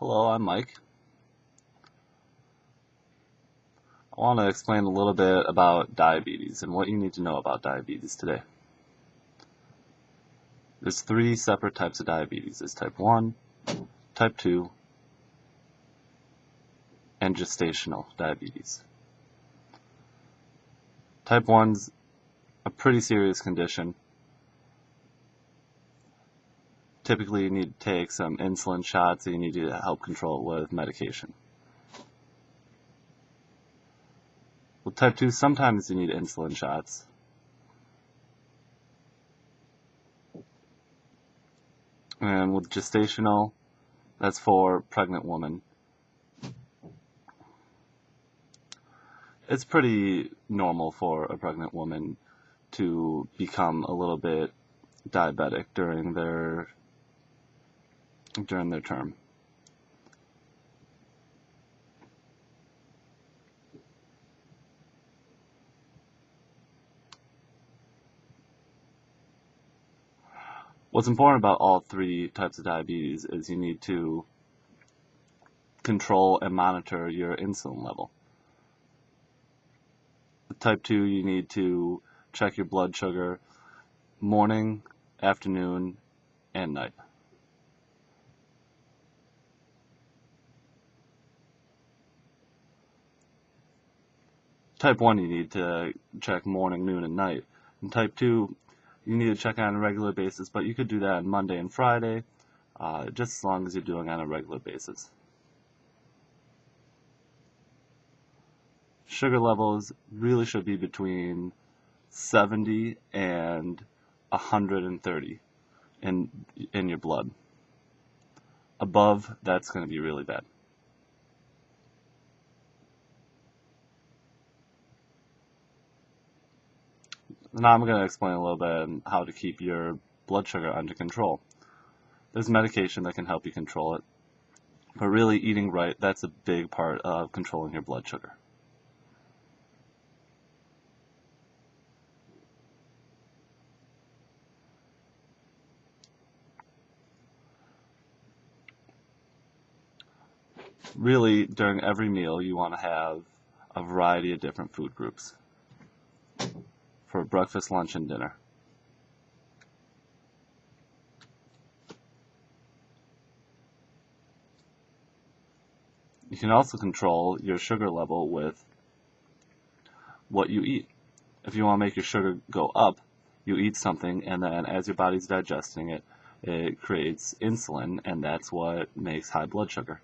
Hello, I'm Mike. I want to explain a little bit about diabetes and what you need to know about diabetes today. There's three separate types of diabetes. There's type 1, type 2, and gestational diabetes. Type 1's a pretty serious condition. Typically, you need to take some insulin shots and you need to help control it with medication. With type 2, sometimes you need insulin shots. And with gestational, that's for pregnant women. It's pretty normal for a pregnant woman to become a little bit diabetic during their term. What's important about all three types of diabetes is you need to control and monitor your insulin level. With type 2, you need to check your blood sugar morning, afternoon, and night. Type 1, you need to check morning, noon, and night. And type 2, you need to check on a regular basis, but you could do that on Monday and Friday, just as long as you're doing it on a regular basis. Sugar levels really should be between 70 and 130 in your blood. Above, that's going to be really bad. Now I'm going to explain a little bit on how to keep your blood sugar under control. There's medication that can help you control it, but really eating right, that's a big part of controlling your blood sugar. Really, during every meal, you want to have a variety of different food groups for breakfast, lunch, and dinner. You can also control your sugar level with what you eat. If you want to make your sugar go up, you eat something, and then as your body's digesting it, it creates insulin, and that's what makes high blood sugar.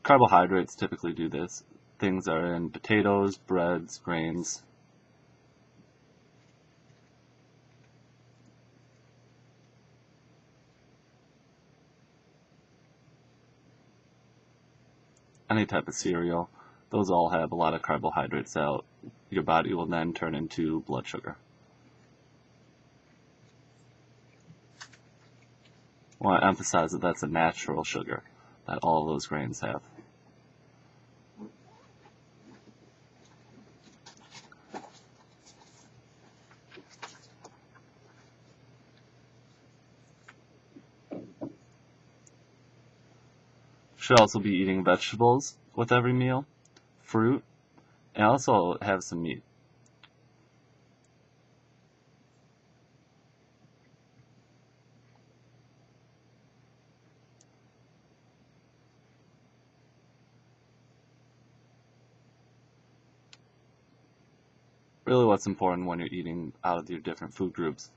Carbohydrates typically do this. Things are in potatoes, breads, grains. Any type of cereal. Those all have a lot of carbohydrates that your body will then turn into blood sugar. I want to emphasize that that's a natural sugar that all of those grains have. Should also be eating vegetables with every meal, fruit, and also have some meat. Really what's important when you're eating out of your different food groups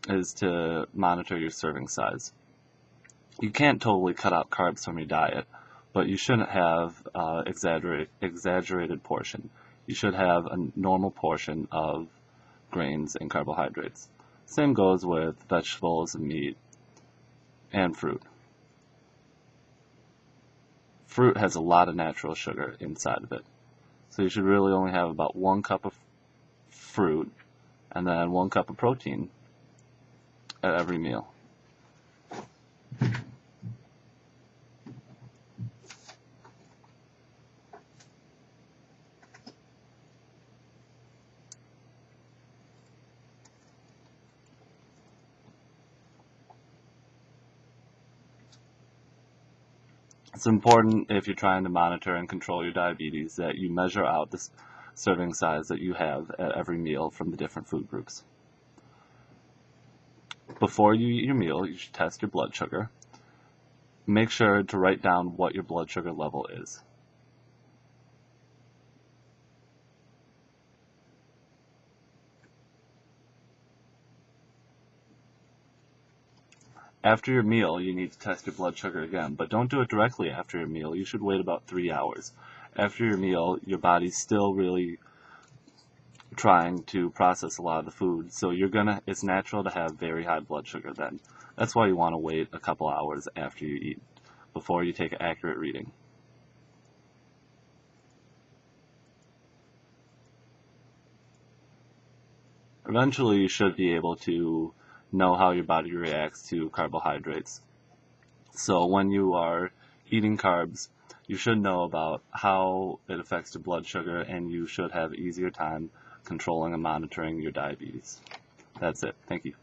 is to monitor your serving size. You can't totally cut out carbs from your diet, but you shouldn't have exaggerated portion. You should have a normal portion of grains and carbohydrates. Same goes with vegetables and meat and fruit. Fruit has a lot of natural sugar inside of it. So you should really only have about 1 cup of fruit and then 1 cup of protein at every meal. It's important if you're trying to monitor and control your diabetes that you measure out the serving size that you have at every meal from the different food groups. Before you eat your meal, you should test your blood sugar. Make sure to write down what your blood sugar level is. After your meal, you need to test your blood sugar again, but don't do it directly after your meal. You should wait about 3 hours. After your meal, your body's still really trying to process a lot of the food, so it's natural to have very high blood sugar then. That's why you want to wait a couple hours after you eat before you take an accurate reading. Eventually, you should be able to know how your body reacts to carbohydrates. So when you are eating carbs, you should know about how it affects your blood sugar, and you should have easier time controlling and monitoring your diabetes. That's it. Thank you.